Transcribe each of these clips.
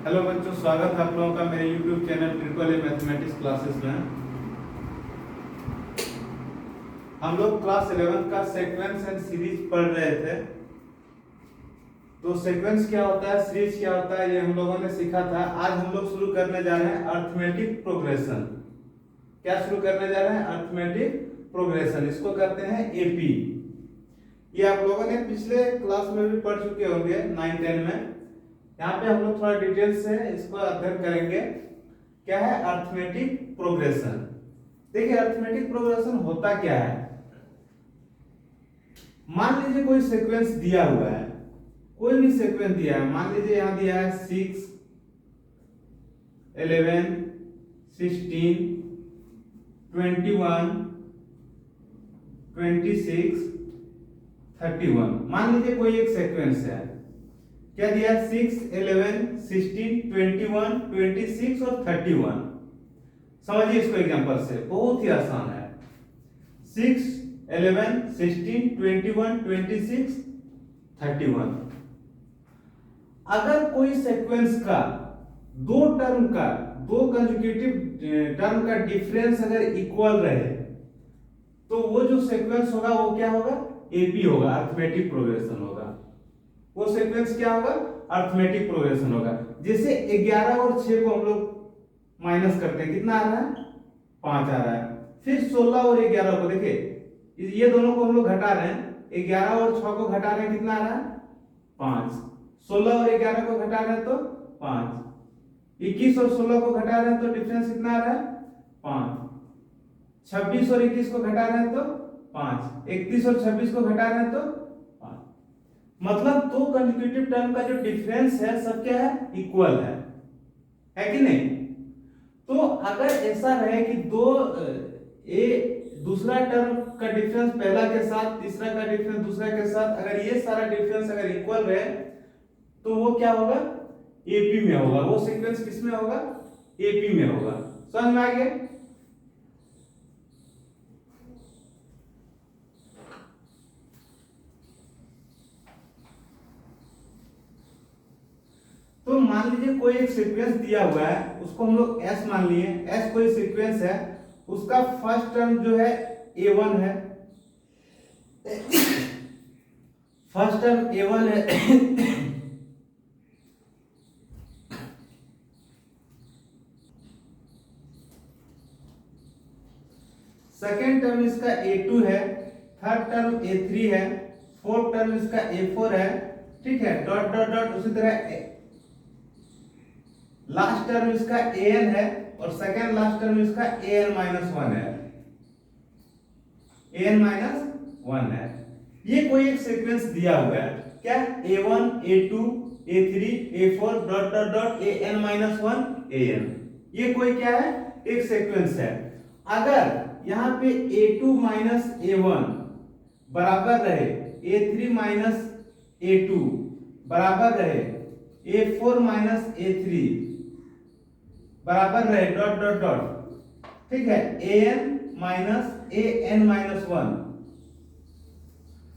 Hello बच्चों, स्वागत है आप लोगों का मेरे YouTube channel triple A mathematics classes में। हम लोग क्लास 11 का सीक्वेंस एंड सीरीज पढ़ रहे थे। तो सीक्वेंस क्या होता है, सीरीज क्या होता है, ये हम लोगों ने सीखा था। आज हम लोग शुरू करने जा रहे हैं अरिथमेटिक प्रोग्रेशन। क्या शुरू करने जा रहे हैं? Arithmetic progression. इसको करते हैं एपी। ये आप लोगों ने पिछले क्लास में भी पढ़ चुके होंगे 9-10 में। यहाँ पे हम लोग थोड़ा डिटेल से इसको अध्ययन करेंगे। क्या है अरिथमेटिक प्रोग्रेशन? देखिए अरिथमेटिक प्रोग्रेशन होता क्या है। मान लीजिए कोई सीक्वेंस दिया हुआ है, कोई भी सीक्वेंस दिया है। मान लीजिए यहाँ दिया है 6, 11, 16, 21, 26, 31। मान लीजिए कोई एक सीक्वेंस है। क्या दिया? 6, 11, 16, 21, 26 और 31। समझिए इसको एग्जांपल से, बहुत ही आसान है। 6, 11, 16, 21, 26, 31। अगर कोई सीक्वेंस का दो कंसेक्यूटिव टर्म का डिफरेंस अगर इक्वल रहे तो वो जो सीक्वेंस होगा वो क्या होगा? एपी होगा, अरिथमेटिक प्रोग्रेशन होगा। वो सीक्वेंस क्या होगा? अरिथमेटिक प्रोग्रेशन होगा। जैसे 11 और 6 को हम लोग माइनस करते हैं, कितना आ रहा है? 5 आ रहा है। फिर 16 और 11 को देखिए, ये दोनों को हम लोग घटा रहे हैं। 11 और 6 को घटा रहे हैं, कितना आ रहा है? 5। 16 और 11 को घटा रहे हैं तो 5। 21 और 16 को घटा रहे हैं तो डिफरेंस कितना आ रहा है? 5। 26 और 21 को घटा रहे हैं तो 5। 31 और 26 को घटा रहे हैं तो 5। मतलब दो कंसेक्यूटिव टर्म का जो डिफरेंस है सब क्या है? इक्वल है कि नहीं? तो अगर ऐसा रहे कि दूसरा टर्म का डिफरेंस पहला के साथ, तीसरा का डिफरेंस दूसरा के साथ, अगर ये सारा डिफरेंस अगर इक्वल रहे तो वो क्या होगा? एपी में होगा। वो सीक्वेंस किस में होगा? एपी में होगा। समझ में आ गया? तो मान लीजिए कोई एक सीक्वेंस दिया हुआ है, उसको हम लोग एस मान लिए। एस कोई सीक्वेंस है, उसका फर्स्ट टर्म जो है a1 है। फर्स्ट टर्म a1 है। सेकेंड टर्म इसका a2 है। थर्ड टर्म a3 है। फोर्थ टर्म इसका a4 है। ठीक है, डॉट डॉट डॉट। उसी तरह लास्ट टर्म इसका an है और सेकेंड लास्ट टर्म इसका an-1 है। an-1 है। ये कोई एक सीक्वेंस दिया हुआ है। क्या? a1, a2, a3, a4 dot dot dot an-1 an। ये कोई क्या है? एक सीक्वेंस है। अगर यहां पे a2 माइनस a1 बराबर रहे, a3 माइनस a2 बराबर रहे, a4 माइनस a3 बराबर रहे, डॉट डॉट डॉट। ठीक है, an माइनस an-1।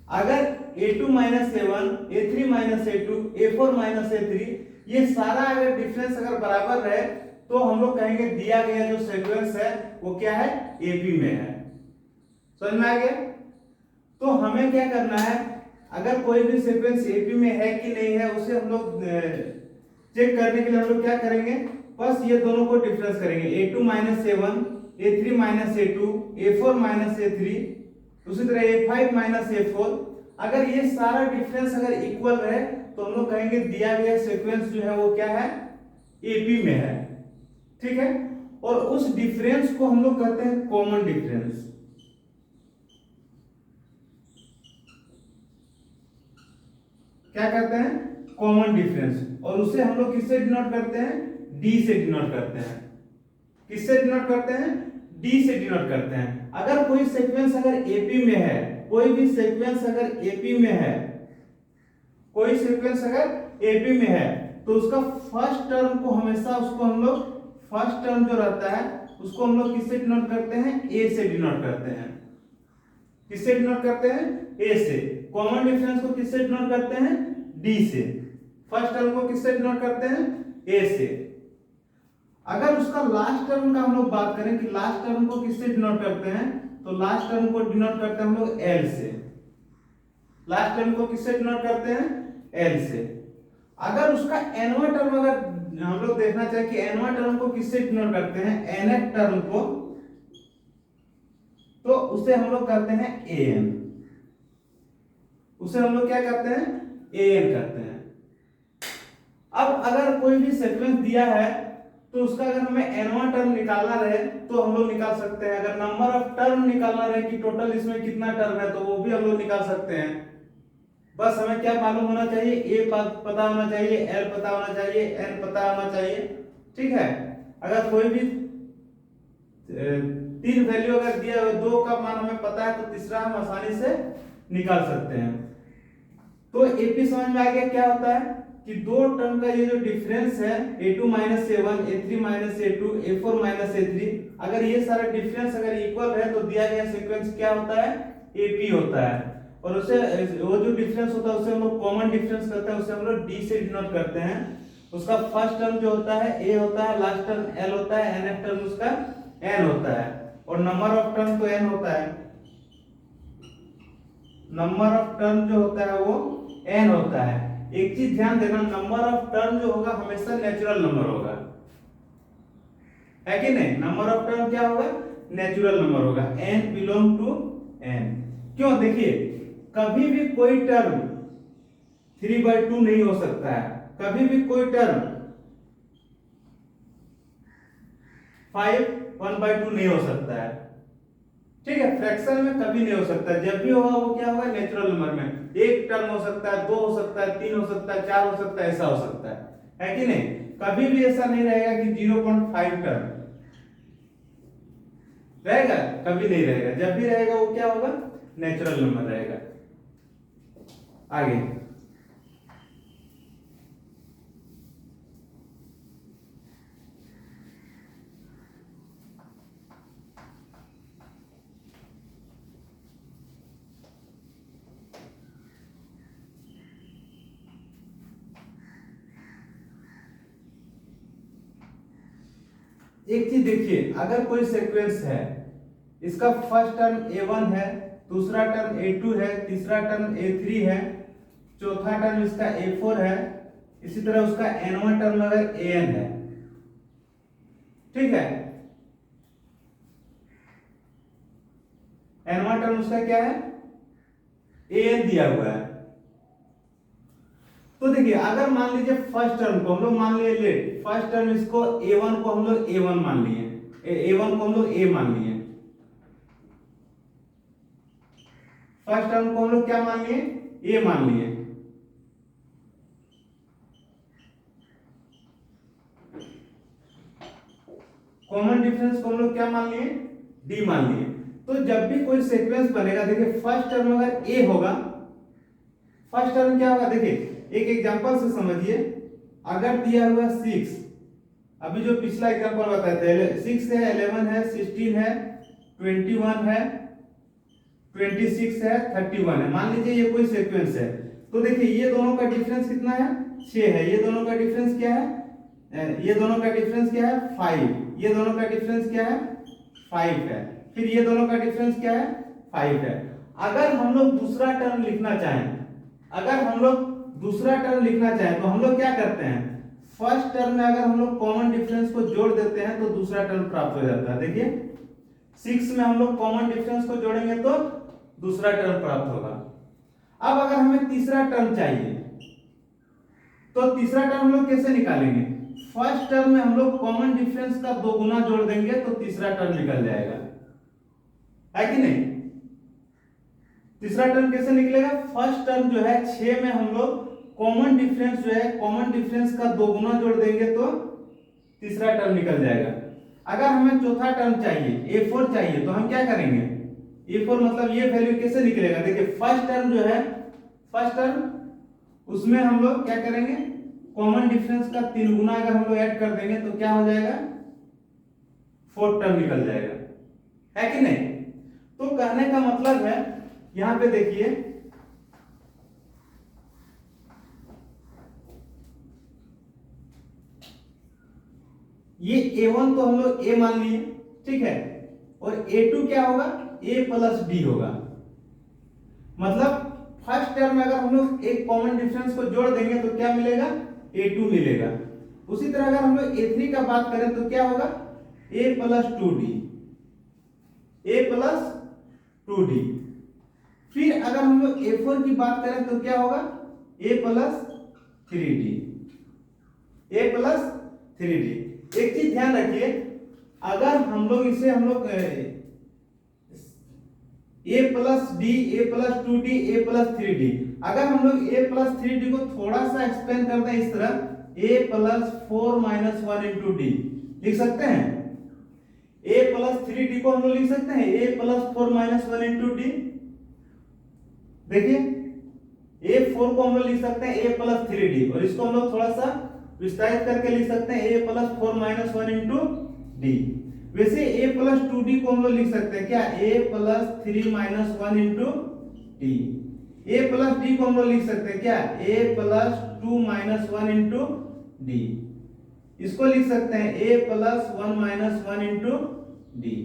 अगर a2 minus a1, a3 minus a2, a4 minus a3, ये सारा अगर डिफरेंस अगर बराबर रहे तो हम लोग कहेंगे दिया गया जो सीक्वेंस है वो क्या है? एपी में है। समझ में आ गया? तो हमें क्या करना है, अगर कोई भी सीक्वेंस एपी में है कि नहीं है उसे हम लोग चेक करने के लिए हम लोग क्या करेंगे? बस ये दोनों को डिफरेंस करेंगे। a2 minus a1, a3 minus a2, a4 minus a3, उसी तरह a5 माइनस a4। अगर ये सारा डिफरेंस अगर इक्वल रहे तो हम लोग कहेंगे दिया गया सीक्वेंस जो है वो क्या है? एपी में है। ठीक है, और उस डिफरेंस को हम लोग कहते हैं कॉमन डिफरेंस। क्या कहते हैं? Common difference. और उसे हम लोग किससे डिनोट करते हैं? डी से डिनोट करते हैं। किससे डिनोट करते हैं? डी से डिनोट करते हैं। अगर कोई सीक्वेंस अगर एपी में है, कोई भी सीक्वेंस अगर एपी में है, कोई सीक्वेंस अगर एपी में है तो उसका फर्स्ट टर्म को हमेशा उसको हम लोग, फर्स्ट टर्म जो रहता है उसको हम लोग किससे डिनोट करते हैं? ए से डिनोट करते हैं। किससे डिनोट करते हैं? ए से। कॉमन डिफरेंस को किससे डिनोट करते हैं? डी से। फर्स्ट टर्म को किससे डिनोट करते हैं? ए से। अगर उसका लास्ट टर्म का हम लोग बात करें कि लास्ट टर्म को किससे डिनोट करते हैं, तो लास्ट टर्म को डिनोट करते हैं हम लोग एल से। लास्ट टर्म को किससे डिनोट करते हैं, एल से। अगर उसका एनवा टर्म अगर हम लोग देखना चाहें कि एनवा टर्म को किससे डिनोट करते हैं, एनथ टर्म को, तो उसे हम लोग कहते हैं एन। उसे हम लोग क्या करते हैं, एन करते हैं। अब अगर कोई भी सीक्वेंस दिया है तो उसका अगर हमें एनवा टर्म निकालना रहे तो हम लोग निकाल सकते हैं। अगर नंबर ऑफ टर्म निकालना रहे कि टोटल इसमें कितना टर्म है, तो वो भी हम लोग निकाल सकते हैं। बस हमें क्या मालूम होना चाहिए, ए पता होना चाहिए, एल पता होना चाहिए, एन पता होना चाहिए। ठीक है। अगर कोई भी तीन वैल्यू अगर दिया हुआ, दो का मान हमें पता है तो तीसरा हम आसानी से निकाल सकते हैं। तो एपी समझ में आ गया क्या होता है कि दो टर्म का ये जो डिफरेंस है a2 minus a1, a3 minus a2, a4 minus a3, अगर ये सारा डिफरेंस अगर इक्वल है तो दिया गया सीक्वेंस क्या होता है, एपी होता है। और उसे वो जो डिफरेंस होता है उसे हम लोग कॉमन डिफरेंस करते हैं, उसे हम लोग डी से डिनोट करते हैं। उसका फर्स्ट टर्म जो होता है ए होता है, लास्ट टर्म एल होता है, nth टर्म उसका एन होता है, और नंबर ऑफ टर्म तो एन होता है। नंबर ऑफ टर्म जो होता है वो एन होता है। एक चीज ध्यान देना, नंबर ऑफ टर्म जो होगा हमेशा नेचुरल नंबर होगा, है कि नहीं। नंबर ऑफ टर्म क्या होगा, नेचुरल नंबर होगा। n belong to n। क्यों, देखिए कभी भी कोई टर्म 3/2 नहीं हो सकता है, कभी भी कोई टर्म 5 1/2 नहीं हो सकता है। ठीक है, फ्रैक्शन में कभी नहीं हो सकता। जब भी होगा वो क्या होगा, नेचुरल नंबर में। एक टर्म हो सकता है, दो हो सकता है, तीन हो सकता है, चार हो सकता है, ऐसा हो सकता है कि नहीं। कभी भी ऐसा नहीं रहेगा कि 0.5 टर्म रहेगा, कभी नहीं रहेगा। जब भी रहेगा वो क्या होगा, नेचुरल नंबर रहेगा। आगे एक चीज देखिए, अगर कोई सीक्वेंस है, इसका फर्स्ट टर्म a1 है, दूसरा टर्म a2 है, तीसरा टर्म a3 है, चौथा टर्म इसका a4 है, इसी तरह उसका nवां टर्म अगर an है, ठीक है, nवां टर्म उसका क्या है, an दिया हुआ है। तो देखिए अगर मान लीजिए फर्स्ट टर्म को हम लोग मान लिए लेट, फर्स्ट टर्म इसको a1 को हम लोग a1 मान लिए, a1 को हम लोग a मान लिए, फर्स्ट टर्म को हम लोग क्या मान लिए, a मान लिए। कॉमन डिफरेंस को हम लोग क्या मान लिए, d मान लिए। तो जब भी कोई सीक्वेंस बनेगा, देखिए फर्स्ट टर्म अगर a होगा, फर्स्ट टर्म क्या होगा, देखिए एक एग्जांपल से समझिए। अगर दिया हुआ 6, अभी जो पिछला एग्जांपल बताए थे, 6 है, 11 है, 16 है, 21 है, 26 है, 31 है, मान लीजिए ये कोई सीक्वेंस है। तो देखिए ये दोनों का डिफरेंस कितना है, 6 है। ये दोनों का डिफरेंस क्या है, ये दोनों का डिफरेंस क्या है, 5। ये दोनों का डिफरेंस क्या है, 5 है। फिर ये दोनों का डिफरेंस क्या है, 5 है। अगर हम लोग दूसरा टर्म लिखना चाहें, अगर हम लोग दूसरा टर्म लिखना चाहें तो हम लोग क्या करते हैं, फर्स्ट टर्म में अगर हम लोग कॉमन डिफरेंस को जोड़ देते हैं तो दूसरा टर्म प्राप्त हो जाता है। देखिए 6 में हम लोग कॉमन डिफरेंस को जोड़ेंगे तो दूसरा टर्म प्राप्त होगा। अब अगर हमें तीसरा टर्म चाहिए तो तीसरा टर्म हम लोग कैसे निकालेंगे, फर्स्ट टर्म में हम लोग कॉमन डिफरेंस का 2 गुना जोड़ देंगे तो तीसरा टर्म निकल जाएगा, है कि नहीं। तीसरा टर्म कैसे निकलेगा, फर्स्ट टर्म जो है 6 में हम लोग कॉमन डिफरेंस जो है, कॉमन डिफरेंस का 2 गुना जोड़ देंगे तो तीसरा टर्म निकल जाएगा। अगर हमें चौथा टर्म चाहिए, a4 चाहिए, तो हम क्या करेंगे, a4 मतलब ये वैल्यू कैसे निकलेगा, देखिए फर्स्ट टर्म जो है, फर्स्ट टर्म उसमें हम लोग क्या करेंगे, कॉमन डिफरेंस का 3 गुना अगर हम लोग ऐड कर देंगे तो क्या हो जाएगा, फोर्थ टर्म निकल जाएगा, है कि नहीं। तो कहने का मतलब है, यहां पे देखिए A1 तो हम लोग A मान लिए, ठीक है, और A2 क्या होगा, A प्लस D होगा। मतलब फर्स्ट टर्म में अगर हम लोग एक कॉमन डिफरेंस को जोड़ देंगे तो क्या मिलेगा, A2 मिलेगा। उसी तरह अगर हम लोग A3 का बात करें तो क्या होगा, A plus 2D, A plus 2D। फिर अगर हम लोग A4 की बात करें तो क्या होगा, A plus 3D, A plus 3D। एक चीज ध्यान रखिए, अगर हम लोग इसे हम लोग A plus D, A plus 2D, A plus 3D, अगर हम लोग A प्लस 3D को थोड़ा सा एक्सपेंड करते हैं इस तरह, A plus 4 minus 1 into D लिख सकते हैं। A प्लस 3D को हम लोग लिख सकते हैं A plus 4 minus 1 into D. देखिए A4 को हम लोग लिख सकते हैं A प्लस 3D, और इसको हम लोग थोड़ा सा विस्तारित करके लिख सकते हैं A plus 4 minus 1 into D. वैसे A प्लस 2D को हम लोग लिख सकते हैं क्या, A plus 3 minus 1 into D. A plus D को हम लोग लिख सकते हैं क्या, A plus 2 minus 1 into D. इसको लिख सकते हैं A plus 1 minus 1 into D.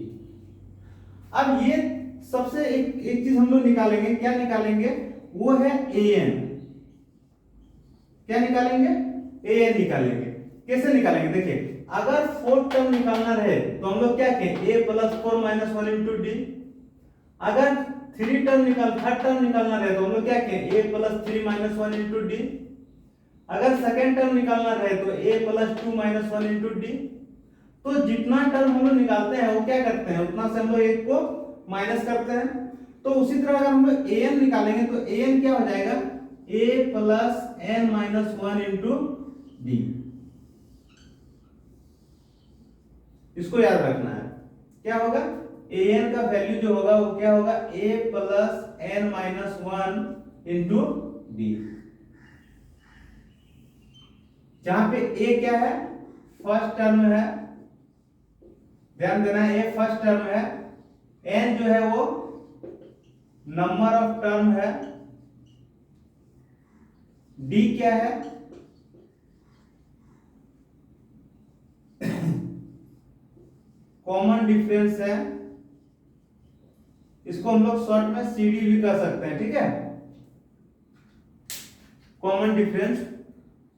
अब ये सबसे एक चीज हम लोग निकालेंगे, क्या निकालेंगे, वो है an। क्या निकालेंगे, an निकालेंगे। कैसे निकालेंगे, देखिए अगर फोर्थ टर्म निकालना रहे तो हम लोग क्या कहें, A plus 4 minus 1 into D. अगर थर्ड टर्म निकालना रहे तो हम लोग क्या कहें, A plus 3 minus 1 into D. अगर सेकेंड टर्म निकालना रहे तो A plus 2 minus 1 into D. तो जितना टर्म हम लोग निकालते हैं वो क्या करते हैं, उतना से हम लोग एक को माइनस करते हैं। तो उसी तरह अगर हम लोग an निकालेंगे तो an क्या हो जाएगा, A plus n minus 1 into D. इसको याद रखना है, क्या होगा, an का वैल्यू जो होगा वो क्या होगा, A plus n minus 1 into D. जहां पे A क्या है, फर्स्ट टर्म है, ध्यान देना है, A फर्स्ट टर्म है, n जो है वो नंबर ऑफ टर्म है, d क्या है, कॉमन डिफरेंस है। इसको हम लोग शॉर्ट में CD भी कह सकते हैं, ठीक है, कॉमन डिफरेंस।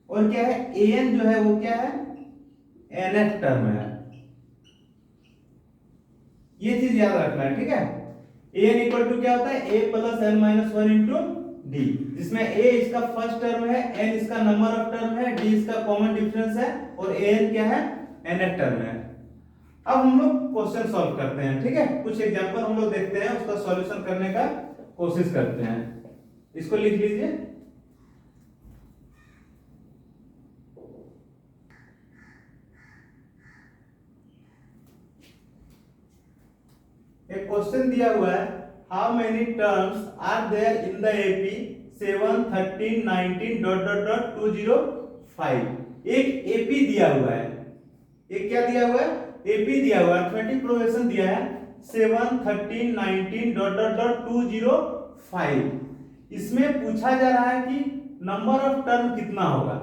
और क्या है, an जो है वो क्या है, nth टर्म है। ये चीज याद रखना है, ठीक है। an इक्वल टू क्या होता है, A plus n minus 1 into D, जिसमें A इसका फर्स्ट टर्म है, n इसका नंबर ऑफ टर्म है, d इसका कॉमन डिफरेंस है, और an क्या है, nth टर्म है। अब हम लोग क्वेश्चन सॉल्व करते हैं, ठीक है। कुछ एग्जांपल हम लोग देखते हैं, उसका सॉल्यूशन करने का कोशिश करते हैं। इसको लिख लीजिए, एक क्वेश्चन दिया हुआ है, how many terms are there in the AP 7 13 19 dot dot dot 205। एक AP दिया हुआ है, एक क्या दिया हुआ है, AP दिया हुआ है, अरिथमेटिक प्रोग्रेशन दिया है 7 13 19 डॉट डॉट डॉट 205। इसमें पूछा जा रहा है कि नंबर ऑफ टर्म कितना होगा,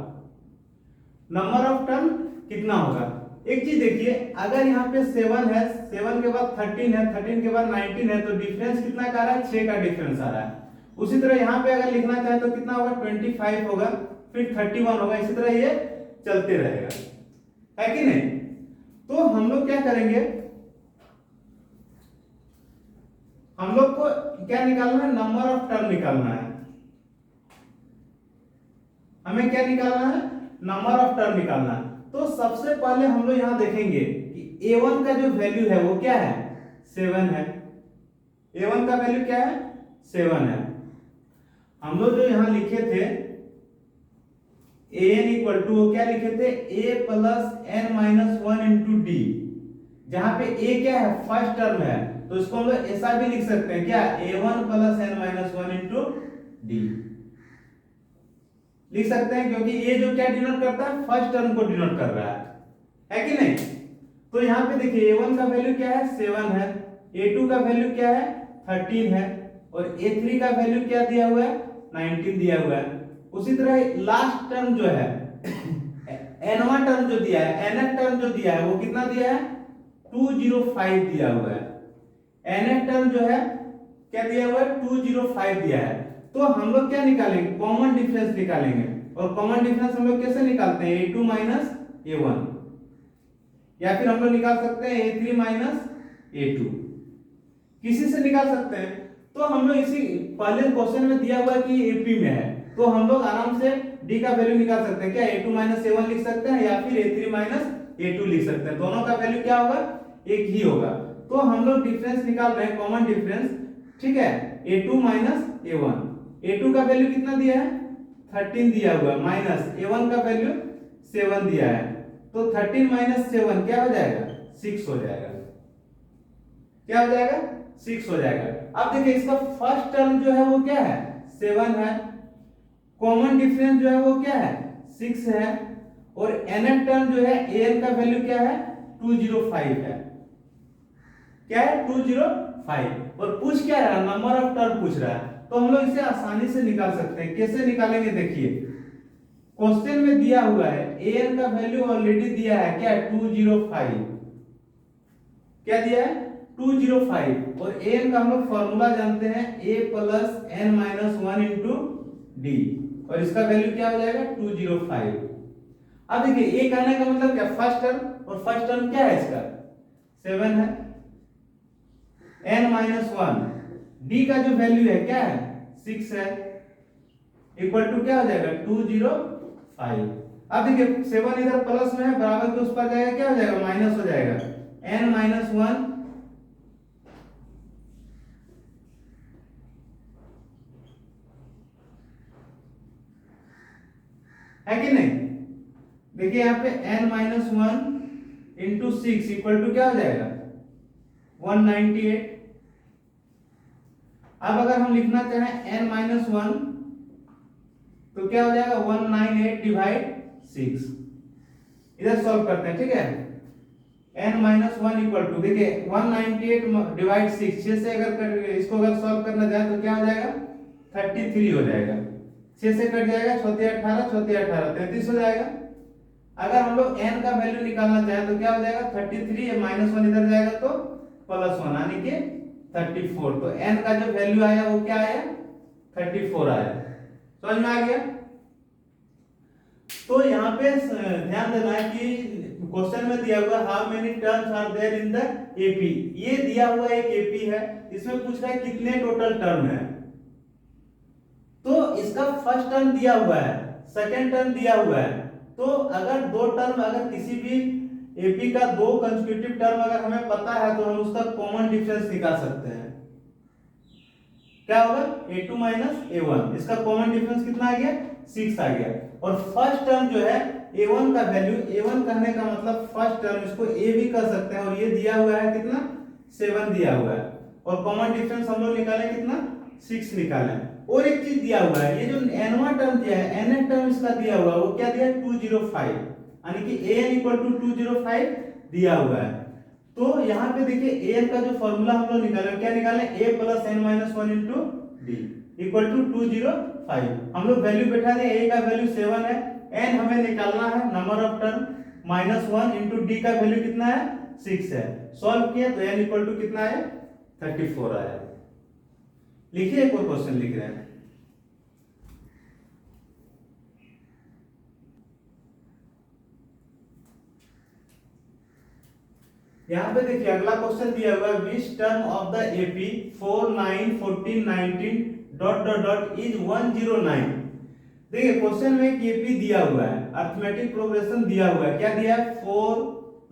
नंबर ऑफ टर्म कितना होगा। एक चीज देखिए, अगर यहाँ पे 7 है, 7 के बाद 13 है, 13 के बाद 19 है, तो डिफरेंस कितना का रहा है, 6 का डिफरेंस आ रहा है। उसी तरह यहाँ पे अगर लिखना चाहे तो कितना होगा, 25 होगा, फिर 31 होगा, इसी तरह ये चलते रहेगा, है कि नहीं। तो हम लोग क्या करेंगे, हम लोग को क्या निकालना है, नंबर ऑफ टर्म निकालना है। हमें क्या निकालना है, नंबर ऑफ टर्म निकालना है। तो सबसे पहले हम लोग यहां देखेंगे कि A1 का जो वैल्यू है वो क्या है, 7 है। A1 का वैल्यू क्या है, 7 है। हम लोग जो यहां लिखे थे an इक्वल टू क्या लिखे थे, A plus n minus 1 into D. जहां पे A क्या है, फर्स्ट टर्म है, तो इसको हम लोग ऐसा भी लिख सकते हैं क्या, A1 plus n minus 1 into D लिख सकते हैं, क्योंकि ये जो क्या डिनोट करता है, फर्स्ट टर्म को डिनोट कर रहा है कि नहीं। तो यहाँ पे देखिए A1 का वैल्यू क्या है, 7 है, A2 का वैल्यू क्या है, 13 है, और A3 का वैल्यू क्या दिया हुआ है, 19 दिया हुआ है। उसी तरह लास्ट टर्म जो है एनवा टर्म जो दिया है, एनएफ टर्म जो दिया है वो कितना दिया है 205 दिया हुआ है। एनएफ टर्म जो है क्या दिया हुआ है 205 दिया है। तो हम लोग क्या निकालेंगे, कॉमन डिफरेंस निकालेंगे। और कॉमन डिफरेंस हम लोग कैसे निकालते हैं, a2 माइनस a1, या फिर हम लोग निकाल सकते हैं a3 माइनस a2, किसी से निकाल सकते हैं। तो हम लोग इसी पहले क्वेश्चन में दिया हुआ है कि एपी में है, तो हम लोग आराम से डी का वैल्यू निकाल सकते हैं। क्या a2 माइनस a1 लिख सकते हैं या फिर a3 माइनस a2 लिख सकते हैं। दोनों का वैल्यू क्या होगा, एक ही होगा। तो हम लोग डिफरेंस निकाल रहे हैं, कॉमन डिफरेंस, ठीक है। a2 माइनस a1, a2 का वैल्यू कितना दिया है 13 दिया हुआ, माइनस a1 का वैल्यू 7 दिया है। तो 13 माइनस 7 क्या हो जाएगा 6 हो जाएगा। क्या हो जाएगा 6 हो जाएगा। अब देखिए इसका फर्स्ट टर्म जो है वो क्या है 7 है, कॉमन डिफरेंस जो है वो क्या है 6 है, और nth टर्म जो है an का वैल्यू क्या है 205 है। क्या है 205, और पूछ क्या रहा है, नंबर ऑफ टर्म पूछ रहा है। तो हम लोग इसे आसानी से निकाल सकते हैं। कैसे निकालेंगे, देखिए क्वेश्चन में दिया हुआ है an का वैल्यू ऑलरेडी दिया है, क्या है 205, क्या दिया है 205, और an का हम लोग फॉर्मूला जानते हैं a plus n minus 1 into D, और इसका वैल्यू क्या हो जाएगा 205। अब देखिए a कहने का मतलब क्या, फर्स्ट टर्म, और फर्स्ट टर्म क्या है इसका 7 है, n माइनस 1, d का जो वैल्यू है क्या है 6 है, इक्वल टू क्या हो जाएगा 205। अब देखिए 7 इधर प्लस में है, बराबर के उस पर जाएगा, क्या हो जाएगा माइनस हो जाएगा, n माइनस 1 है कि नहीं। देखिए यहाँ पे n minus 1 into 6 equal to क्या हो जाएगा 198। अब अगर हम लिखना चाहें n माइनस 1 तो क्या हो जाएगा 198 डिवाइड 6, इधर सॉल्व करते हैं, ठीक है। n माइनस 1 इक्वल टू, देखिए 198 डिवाइड 6, 6 से अगर इसको अगर सॉल्व करना चाहे तो क्या हो जाएगा 33 हो जाएगा, 6 से कट जाएगा, 6 18, 6 18 33 हो जाएगा। अगर हम लोग n का वैल्यू निकालना चाहें तो क्या हो जाएगा 33, माइनस 1 इधर जाएगा तो प्लस 1 यानी कि 34। तो n का जो वैल्यू आया वो क्या आया 34 आया। समझ में आ गया। तो यहाँ पे ध्यान देना है कि क्वेश्चन में दिया हुआ how many terms are there in the AP, ये दिया हुआ एक एपी है, इसमें पूछ रहा है कितने टोटल टर्म है। तो इसका फर्स्ट टर्म दिया हुआ है, सेकंड टर्म दिया हुआ है। तो अगर दो टर्म, अगर किसी भी एपी का दो कंसेक्यूटिव टर्म अगर हमें पता है तो हम उसका कॉमन डिफरेंस निकाल सकते हैं। क्या होगा a2 माइनस a1, इसका कॉमन डिफरेंस कितना आ गया 6 आ गया। और फर्स्ट टर्म जो है a1 का वैल्यू, a1 कहने का मतलब फर्स्ट टर्म, इसको a भी कर सकते हैं, और ये दिया हुआ है कितना 7 दिया हुआ है, और कॉमन डिफरेंस हम लोग निकाले कितना 6 निकाले। और एक चीज दिया हुआ है, ये जो nवा टर्म दिया है, nth टर्म इसका दिया हुआ है वो क्या दिया है 205, यानी कि an इक्वल टू 205 दिया हुआ है। तो यहाँ पे देखिए an का जो फॉर्मूला हम लोग निकाले, क्या निकाले a plus n minus 1 into D equal to 205। हम लोग वैल्यू बैठा दें, a का वैल्यू 7 है, n हमें निकालना है number of term, minus 1 into D का वैल्यू कितना है 6 है। सॉल्व किया तो n इक्वल टू कितना आया 34 आया। लिखिए एक और क्वेश्चन लिख रहे हैं। यहाँ पे देखिए अगला क्वेश्चन दिया हुआ है, which term of the AP 4 9 14 19 dot dot dot is 109। देखिए क्वेश्चन में एक एपी दिया हुआ है, अरिथमेटिक प्रोग्रेशन दिया हुआ है, क्या दिया है 4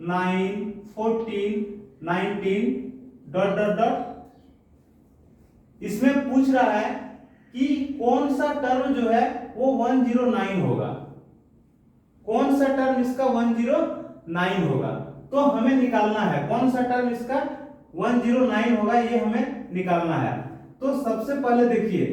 9 14 19 डॉट डॉट डॉट। इसमें पूछ रहा है कि कौन सा टर्म जो है वो 109 होगा, कौन सा टर्म इसका 109 होगा। तो हमें निकालना है कौन सा टर्म इसका 109 होगा, ये हमें निकालना है। तो सबसे पहले देखिए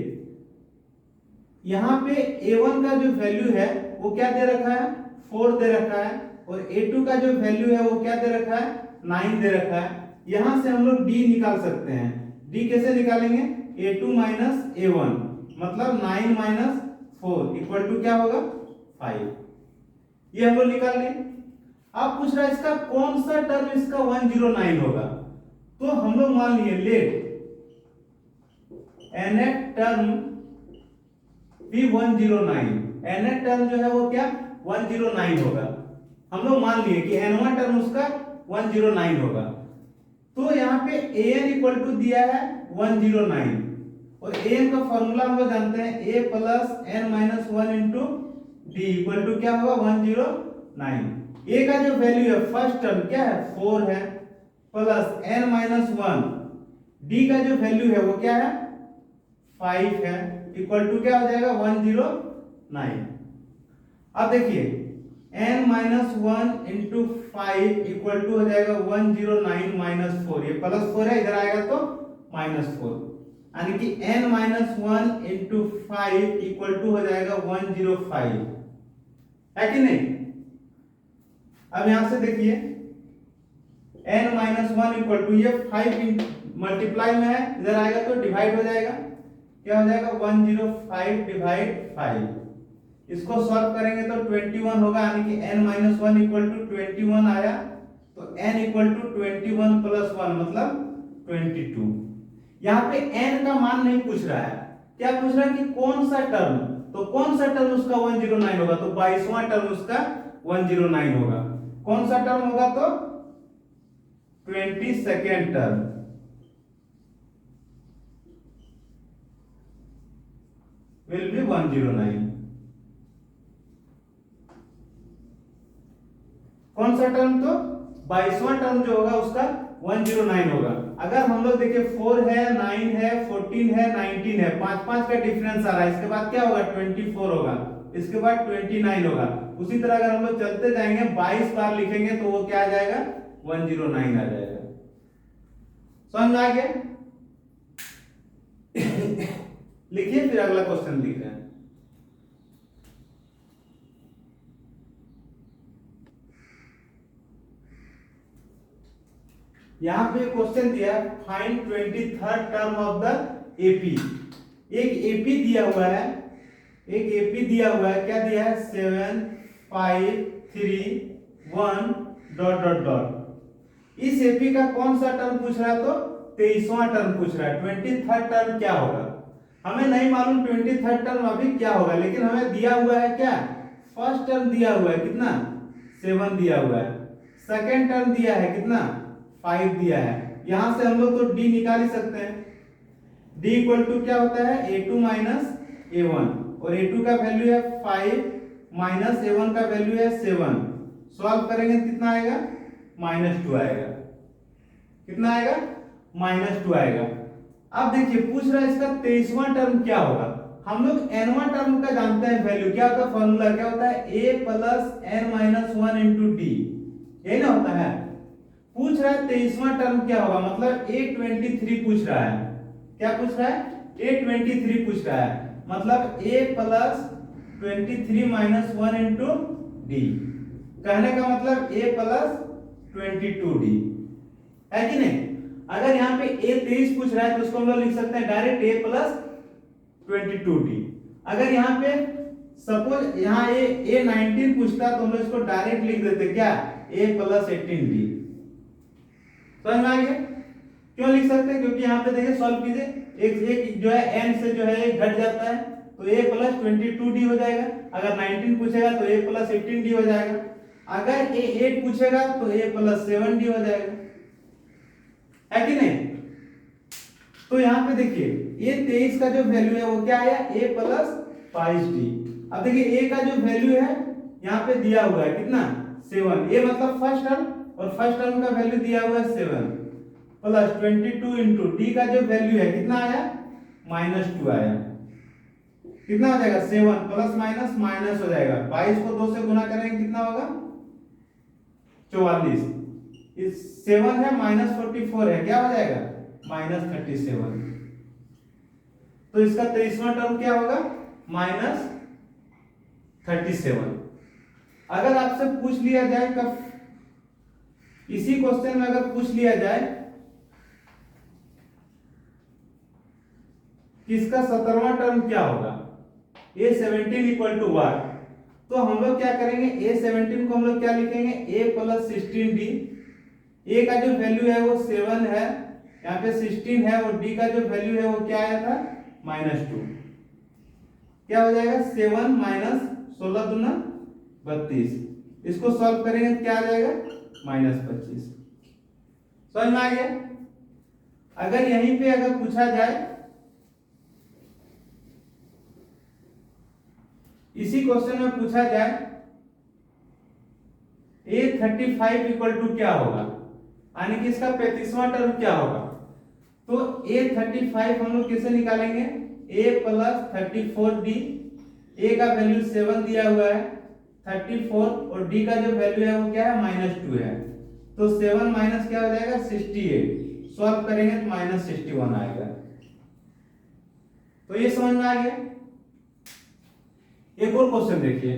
यहां पे a1 का जो वैल्यू है वो क्या दे रखा है 4 दे रखा है, और a2 का जो वैल्यू है वो क्या दे रखा है 9 दे रखा है। यहां से हम लोग d निकाल सकते हैं। d कैसे निकालेंगे, a2 माइनस a1 मतलब 9 माइनस 4 इक्वल टू क्या होगा 5। ये हम लोग निकाल लें। अब पूछ रहा है इसका कौन सा टर्म इसका 109 होगा। तो हम लोग मान लिए लेट nth टर्म भी 109, nth टर्म जो है वो क्या 109 होगा। हम लोग मान लिए कि nवां टर्म उसका 109 होगा। तो यहाँ पे an इक्वल टू दिया है 109 और an का फॉर्मूला हम लोग जानते हैं a plus n minus 1 into D equal to क्या होगा 109। a का जो वैल्यू है फर्स्ट टर्म क्या है 4 है प्लस n माइनस 1, d का जो वैल्यू है वो क्या है 5 है इक्वल टू क्या हो जाएगा 109। अब देखिए n minus 1 into 5 equal to हो जाएगा 109 माइनस 4, ये प्लस 4 है इधर आएगा तो माइनस 4, यानी कि n minus 1 into 5 equal to हो जाएगा 105, है कि नहीं। अब यहां से देखिए n माइनस 1 इक्वल टू ये 5 मल्टीप्लाई में है इधर आएगा तो डिवाइड हो जाएगा, क्या हो जाएगा 105 डिवाइड 5। इसको सॉल्व करेंगे तो 21 होगा, यानी कि n माइनस 1 इक्वल टू 21 आया, तो n इक्वल टू 21 प्लस 1 मतलब 22। यहाँ पे n का मान नहीं पूछ रहा है, क्या पूछ रहा है कि कौन सा टर्म, तो कौन सा टर्म उसका 109 होगा, तो 22वां टर्म उसका 109 होगा। कौन सा टर्म होगा तो 22nd टर्म, विल बी 109। कौन सा टर्म तो 22वां टर्म जो होगा उसका 109 होगा। अगर हम लोग देखिए 4 है 9 है 14 है 19 है, 5 का डिफरेंस आ रहा है, इसके बाद क्या होगा 24 होगा, इसके बाद 29 होगा। उसी तरह अगर हम लोग चलते जाएंगे 22 बार लिखेंगे तो वो क्या आ जाएगा 109 आ जाएगा। समझ में आ गया। लिखिए फिर अगला क्वेश्चन लिख रहे हैं। यहां पे क्वेश्चन दिया find 23rd term of the AP. एक एपी दिया हुआ है, एक एपी दिया हुआ है, क्या दिया है 7 5 3 1 डॉट डॉट डॉट। इस एपी का कौन सा टर्म पूछ रहा है तो 23वां टर्म पूछ रहा है। 23rd टर्म क्या होगा हमें नहीं मालूम, 23rd टर्म अभी क्या होगा, लेकिन हमें दिया हुआ है क्या फर्स्ट टर्म दिया हुआ है कितना 7 दिया हुआ है, सेकेंड टर्म दिया है कितना 5 दिया है। यहां से हम लोग तो d निकाल ही सकते हैं। d इक्वल टू क्या होता है a2 माइनस a1, और a2 का वैल्यू है 5 माइनस a1 का वैल्यू है 7। सॉल्व करेंगे कितना आएगा -2 आएगा। कितना आएगा -2 आएगा। अब देखिए पूछ रहा है इसका 23वां टर्म क्या होगा। हम लोग nवां टर्म का जानते हैं वैल्यू, क्या होता है फॉर्मूला क्या होता है a plus n minus 1 into D, यही ना होता है। पूछ रहा है 23वां टर्म क्या होगा, मतलब a23 पूछ रहा है। क्या पूछ रहा है a23 पूछ रहा है, मतलब a plus 23 minus 1 into D, कहने का मतलब a प्लस 22d, है कि नहीं। अगर यहाँ पे a23 पूछ रहा है तो उसको हम लोग लिख सकते हैं डायरेक्ट a प्लस 22d। अगर यहाँ पे सपोज यहाँ a19 पूछता तो हम लोग इसको डायरेक्ट लिख देते क्या a प्लस 18d। समझ में आ गया। क्यों लिख सकते हैं, क्योंकि यहाँ पे देखिए सॉल्व कीजिए, एक जो है n से जो है एक घट जाता है तो a प्लस 22d हो जाएगा। अगर 19 पूछेगा तो a प्लस 18d हो जाएगा। अगर a8 पूछेगा तो a प्लस 7d हो जाएगा, है कि नहीं। तो यहाँ पे देखिए a23 का जो वैल्यू है वो क्या आया a प्लस 22d। अब देखिए a का जो वैल्यू है यहाँ पे दिया हुआ है कितना 7, a मतलब फर्स्ट टर्म, और फर्स्ट टर्म का वैल्यू दिया हुआ है 7 प्लस 22 इंटू डी का जो वैल्यू है कितना आया -2 आया। कितना हो जाएगा 7 प्लस माइनस माइनस हो जाएगा, 22 को 2 से गुना करेंगे कितना होगा 44, इस 7 है -44 है, क्या हो जाएगा -37। तो इसका 23वां टर्म क्या होगा -37। अगर आपसे पूछ लिया जाए कब, इसी क्वेश्चन में अगर पूछ लिया जाए कि इसका 17वां टर्म क्या होगा, a17 इक्वल टू व्हाट, तो हम लोग क्या करेंगे, A17 को हम लोग क्या लिखेंगे, A प्लस 16D। A का जो वैल्यू है वो 7 है, यहाँ पे 16 है, और D का जो वैल्यू है वो क्या आया था, -2। क्या हो जाएगा, 7 माइनस 16 दूना 32। इसको सॉल्व करेंगे तो क्या आ जाएगा, -25। समझ में आ गया। अगर यहीं पे अगर पूछा जाए, इसी क्वेश्चन में पूछा जाए A35 इक्वल टू क्या होगा, यानी कि इसका 35वां टर्म क्या होगा, तो A35 हम लोग कैसे निकालेंगे, A प्लस 34D। A का वैल्यू 7 दिया हुआ है, 34, और D का जो वैल्यू है वो क्या है, -2 है, तो 7 माइनस क्या हो जाएगा, 68। सॉल्व करेंगे तो -61 आएगा। तो ये समझ में आ गया। एक और क्वेश्चन देखिए,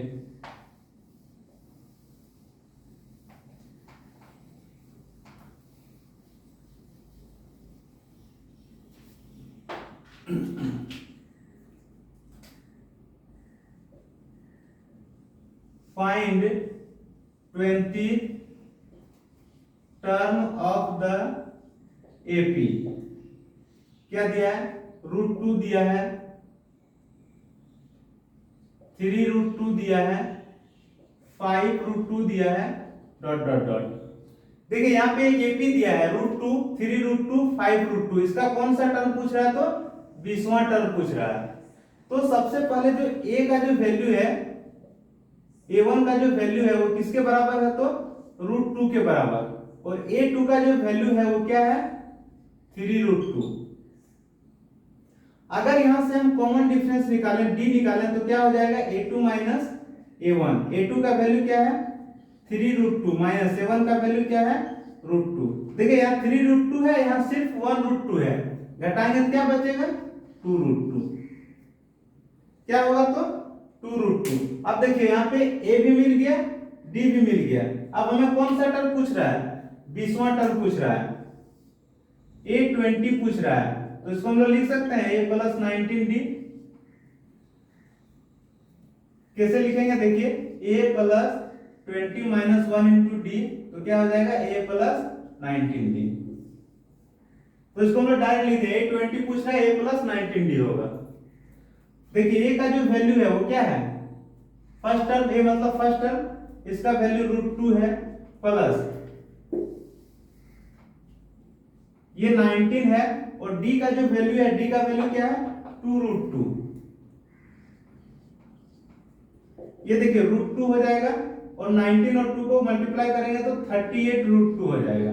find 20 term of the AP. क्या दिया है, √2 दिया है, 3√2 दिया है, 5√2 दिया है, डॉट डॉट डॉट। देखिए यहाँ पे एक एपी दिया है, √2, 3√2, 5√2। इसका कौन सा टर्म पूछ रहा है, तो 20वां टर्म पूछ रहा है। तो सबसे पहले जो ए का जो वैल्यू है, A1 का जो वैल्यू है वो किसके बराबर है, तो √2 के बराबर, और A2 का जो वैल्यू है वो क्या है, 3√2। अगर यहां से हम कॉमन डिफरेंस निकालें, D निकालें, तो क्या हो जाएगा, A2 माइनस A1। A2 का वैल्यू क्या है, 3√2, माइनस A1 का वैल्यू क्या है, √2। देखिए यहाँ 3√2 है, यहाँ सिर्फ 1√2 है, घटाएंगे तो क्या बचेगा, 2√2। क्या होगा, तो 2√2। अब देखिए यहाँ पे A भी मिल गया, D भी मिल गया। अब हमें कौन सा टर्म पूछ रहा है, 20वां टर्म पूछ रहा है, A20 पूछ रहा है। तो इसको हम लोग लिख सकते हैं A प्लस 19D। कैसे लिखेंगे, देखिए A plus 20 minus 1 into D, तो क्या हो जाएगा, A प्लस 19D। तो इसको हम लोग डायरेक्ट लिख दें, A20 पूछ रहा है, A प्लस 19D होगा। देखिए A का जो वैल्यू है वो क्या है, फर्स्ट टर्म A मतलब फर्स्ट टर्म, इसका वैल्यू √2 है, प्लस ये 19 है, और D का जो वैल्यू है, D का वैल्यू क्या है, 2√2। ये देखिए √2 हो जाएगा, और 19 और 2 को मल्टीप्लाई करेंगे तो 38√2 हो जाएगा।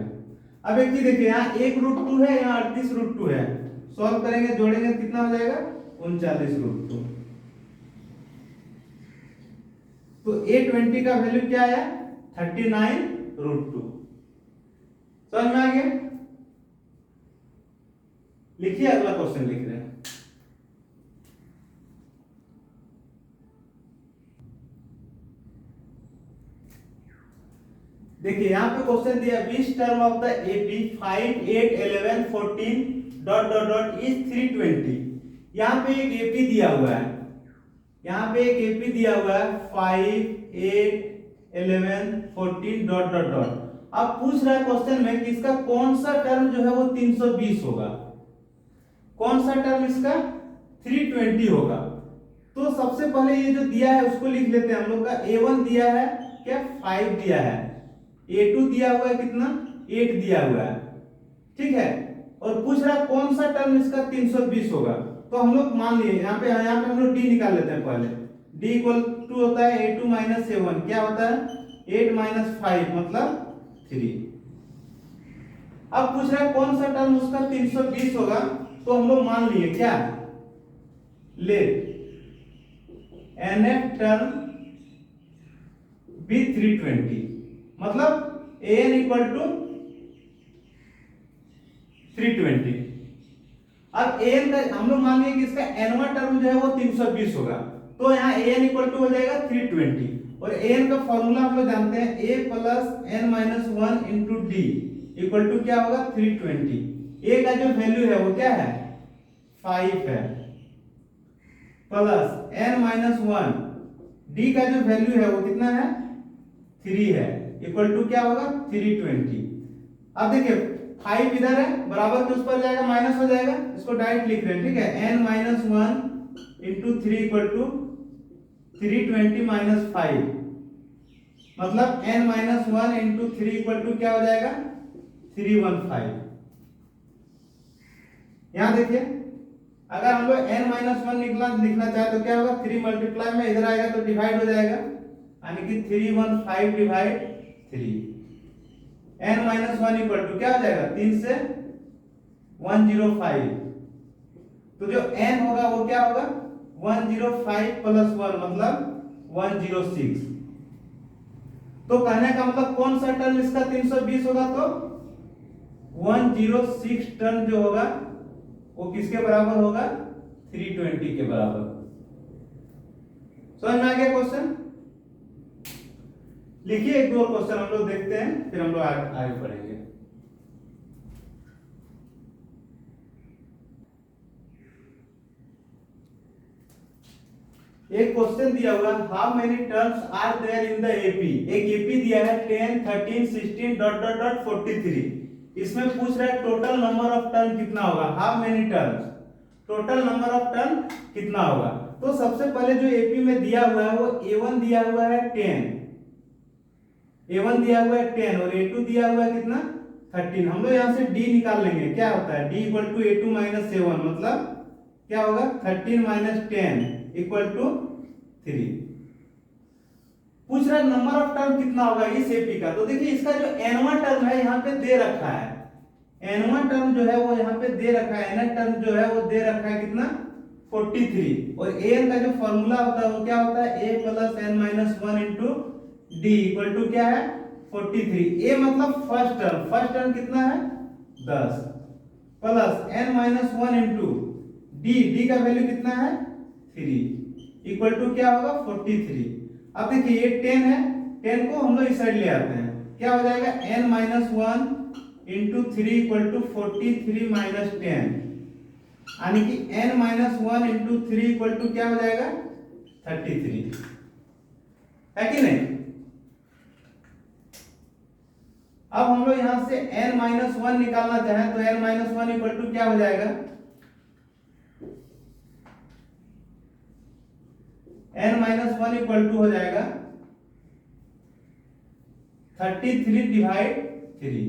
अब एक चीज देखिए, यहाँ 1√2 है, यहाँ 38√2 है, सॉल्व करेंगे जोड़ेंगे कितना हो जाएगा, 39√2। तो A20 का वैल्यू क्या आया, 39√2। समझ में आ गया। लिखिए, अगला क्वेश्चन लिख रहे हैं। देखिए यहाँ पे क्वेश्चन दिया, which term of the AP 5, 8, 11, 14 dot dot dot is 320। यहाँ पे एक एपी दिया हुआ है, यहाँ पे एक एपी दिया हुआ है 5, 8, 11, 14 डॉट डॉट डॉट। अब पूछ रहा है क्वेश्चन में कि इसका कौन सा टर्म जो है वो 320 होगा, कौन सा टर्म इसका 320 होगा। तो सबसे पहले ये जो दिया है उसको लिख लेते हैं हम लोग का। A1 दिया है क्या, 5 दिया है, A2 दिया हुआ है कितना, 8 दिया हुआ है, ठीक है, और पूछ रहा है कौन सा टर्म इसका 320 होगा। तो हम लोग मान लिए यहाँ पे हम लोग D निकाल लेते हैं पहले। D इक्वल टू होता है A2 माइनस A1, क्या होता है 8 माइनस 5 मतलब 3। अब पूछ रहा है कौन सा टर्म उसका 320 होगा, तो हम लोग मान लिए क्या, लेट nth टर्म बी 320, मतलब an इक्वल टू 320। अब an का हम लोग मान लिए कि इसका nवां टर्म जो है वो 320 होगा, तो यहाँ an इक्वल टू हो जाएगा 320, और an का फॉर्मूला हम लोग जानते हैं, a plus n minus 1 into D equal to क्या होगा 320। a का जो वैल्यू है वो क्या है 5 है, प्लस n माइनस 1 डी का जो वैल्यू है वो कितना है 3 है, इक्वल टू क्या होगा 320। अब देखिए 5 इधर है, बराबर के उस पर जाएगा माइनस हो जाएगा, इसको डायरेक्ट लिख रहे हैं, ठीक है। n minus 1 into 3 equal to 320 minus 5, मतलब n minus 1 into 3 equal to क्या हो जाएगा 315। यहां देखिए अगर हम लोग n माइनस 1 लिखना चाहे तो क्या होगा 3 मल्टीप्लाई में इधर आएगा तो डिवाइड हो जाएगा, यानी कि 315 divide 3, n minus 1 equal to क्या हो जाएगा 3 से 105, तो जो n होगा वो क्या होगा 105 प्लस 1 मतलब 106। तो कहने का मतलब कौन सा टर्म इसका 320 होगा, तो 106 टर्म जो होगा वो किसके बराबर होगा 320 के बराबर। समझ में आ गया क्वेश्चन? लिखिए एक दो क्वेश्चन हम लोग देखते हैं, फिर हम लोग आगे बढ़ेंगे। एक क्वेश्चन दिया हुआ how many terms are there in the AP. एक एपी दिया है 10 13 16 डॉट डॉट डॉट 43। इसमें पूछ रहा है टोटल नंबर ऑफ टर्म कितना होगा, how many terms, total number of term कितना होगा। तो सबसे पहले जो एपी में दिया हुआ है वो a1 दिया हुआ है 10, a1 दिया हुआ है 10 और a2 दिया हुआ है कितना 13। हम लोग यहां से d निकाल लेंगे, क्या होता है d equal to a2 minus a1, मतलब क्या होगा 13 माइनस 10 इक्वल टू 3। पूछ रहा है नंबर ऑफ टर्म कितना होगा इस एपी का। तो देखिए इसका जो n वां टर्म है यहाँ पे दे रखा है, n वां टर्म जो है वो यहाँ पे दे रखा है, n टर्म जो है वो दे रखा है कितना 43, और an का जो फॉर्मूला होता है वो क्या होता है a plus n minus 1 into D equal to क्या है 43। a मतलब फर्स्ट टर्म कितना है 10 plus n minus 1 into D का वैल्यू कितना है 3 इक्वल टू क्या होगा 43। अब देखिए ये 10 है, 10 को हम लोग इस साइड ले आते हैं, क्या हो जाएगा n minus 1 into 3 equal to 43 minus 10, यानी कि n minus 1 into 3 equal to क्या हो जाएगा 33, है कि नहीं। अब हम लोग यहां से n माइनस 1 निकालना चाहें तो n माइनस 1 इक्वल टू क्या हो जाएगा n माइनस 1 इक्वल टू हो जाएगा 33 डिवाइड 3,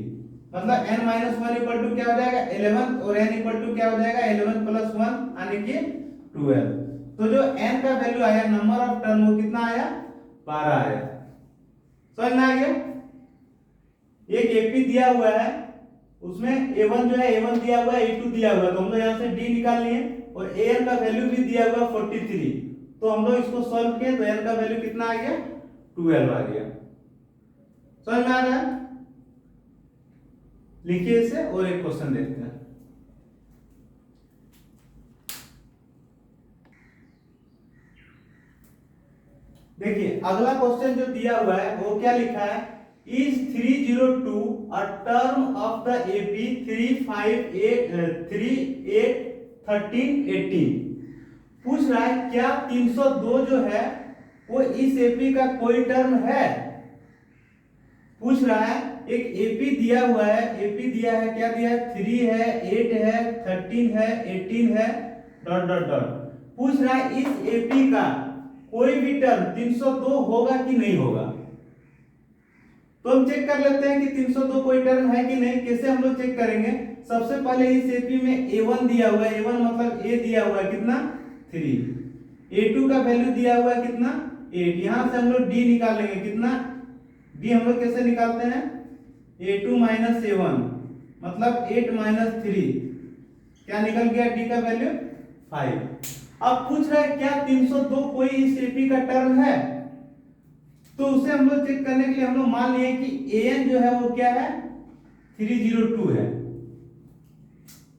मतलब n माइनस 1 इक्वल टू क्या हो जाएगा 11 और n इक्वल टू क्या हो जाएगा 11 प्लस 1 यानी कि 12। तो जो n का वैल्यू आया नंबर ऑफ टर्म वो कितना आया 12 आया। समझ में आ गया। एक एपी दिया हुआ है उसमें a1 जो है a1 दिया हुआ है a2 दिया हुआ है, तो हम लोग यहां से d निकाल लिए, और an का वैल्यू भी दिया हुआ 43, तो हम लोग इसको सॉल्व किए तो n का वैल्यू कितना आ गया 12 आ गया। समझ में आ रहा है। लिखिए इसे और एक क्वेश्चन देखते हैं। देखिए अगला क्वेश्चन जो दिया हुआ है वो क्या लिखा है, is 302 a term of the AP 3, 5, 8, 3, 8, 13, 18। पूछ रहा है क्या 302 जो है वो इस एपी का कोई टर्म है। पूछ रहा है एक एपी दिया हुआ है, एपी दिया है, क्या दिया है 3 है 8 है 13 है 18 है डॉट डॉट डॉट। पूछ रहा है इस एपी का कोई भी टर्म 302 होगा कि नहीं होगा। तो हम चेक कर लेते हैं कि 302 कोई टर्म है कि नहीं। कैसे हम लोग चेक करेंगे, सबसे पहले इस एपी में a1 दिया हुआ है, a1 मतलब a दिया हुआ है कितना 3, a2 का वैल्यू दिया हुआ है कितना 8, यहां से हम लोग d निकाल लेंगे, कितना d हम लोग कैसे निकालते हैं a2 माइनस a1 मतलब 8 माइनस 3, क्या निकल गया d का वैल्यू 5। अब पूछ रहा है क्या 302 कोई इस एपी का टर्म है। तो उसे हम लोग चेक करने के लिए हम लोग मान लिए कि an जो है वो क्या है 302 है,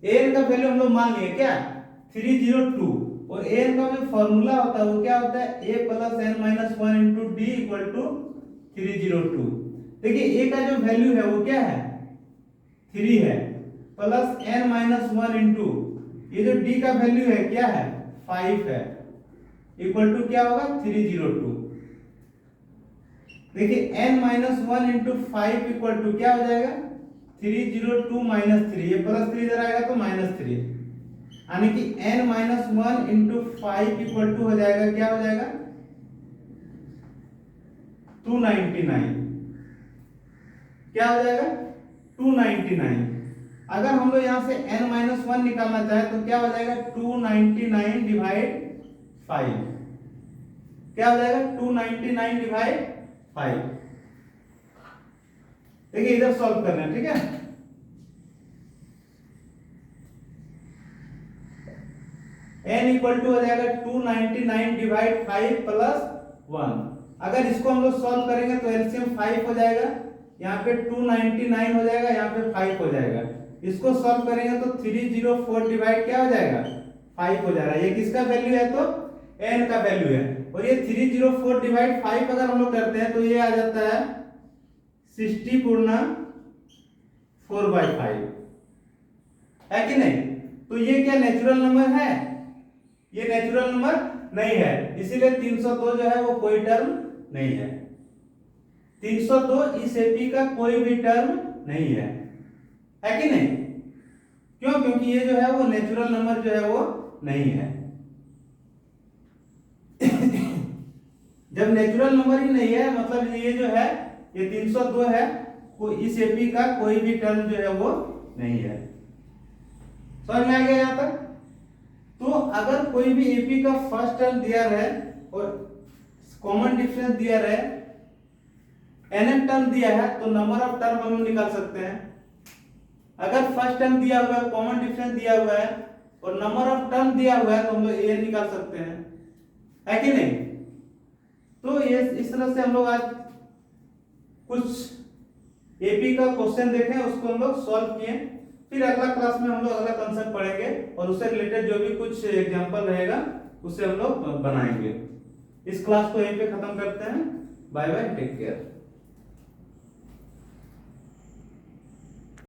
an का वैल्यू हम लोग मान लिए क्या 302, और an का जो फॉर्मूला होता है वो क्या होता है a plus n minus 1 into D equal to 302। देखिए a का जो वैल्यू है वो क्या है 3 है, प्लस n माइनस 1 इंटू ये जो d का वैल्यू है क्या है 5 है, इक्वल टू क्या होगा 302। देखिए n minus one into five equal to क्या हो जाएगा 302 माइनस थ्री, ये प्लस थ्री इधर आएगा तो माइनस थ्री, यानी कि n minus one into five equal to हो जाएगा क्या हो जाएगा 299, क्या हो जाएगा 299। अगर हम लोग यहाँ से n माइनस वन निकालना चाहे तो क्या हो जाएगा 299 डिवाइड 5, क्या हो जाएगा 299 डिवाइड 5। देखिए इधर सॉल्व करना है, ठीक है। n इक्वल टू हो जाएगा 299 डिवाइड 5 प्लस 1। अगर इसको हम लोग सॉल्व करेंगे तो एलसीएम 5 हो जाएगा, यहाँ पे 299 हो जाएगा, यहाँ पे 5 हो जाएगा। इसको सॉल्व करेंगे तो 304 डिवाइड क्या हो जाएगा 5 हो जाएगा। ये किसका वैल्यू है तो n का वैल्यू है, और ये 304 डिवाइड 5 अगर हम लोग करते हैं तो ये आ जाता है 60 गुणा 4/5, है कि नहीं। तो ये क्या नेचुरल नंबर है, ये नेचुरल नंबर नहीं है, इसीलिए 302 जो है वो कोई टर्म नहीं है। 302 इस एपी का कोई भी टर्म नहीं है कि नहीं। क्यों, क्योंकि ये जो है वो नेचुरल नंबर जो है वो नहीं है। जब नेचुरल नंबर ही नहीं है मतलब ये जो है ये 302 है, इस एपी का कोई भी टर्म जो है वो नहीं है। समझ में आ गया यहाँ तक। तो अगर कोई भी एपी का फर्स्ट टर्म दिया रहे और कॉमन डिफरेंस दिया रहे, nth टर्म दिया है तो नंबर ऑफ टर्म हम निकाल सकते हैं। अगर फर्स्ट टर्म दिया हुआ है, कॉमन डिफरेंस दिया हुआ है और नंबर ऑफ टर्म दिया हुआ है तो हम लोग an निकाल सकते हैं, है कि नहीं। तो ये इस तरह से हम लोग आज कुछ एपी का क्वेश्चन देखे, उसको हम लोग सॉल्व किए। फिर अगला क्लास में हम लोग अगला कंसेप्ट पढ़ेंगे और उससे रिलेटेड जो भी कुछ एग्जांपल रहेगा उससे हम लोग बनाएंगे। इस क्लास को यहीं पे खत्म करते हैं। Bye bye, take care.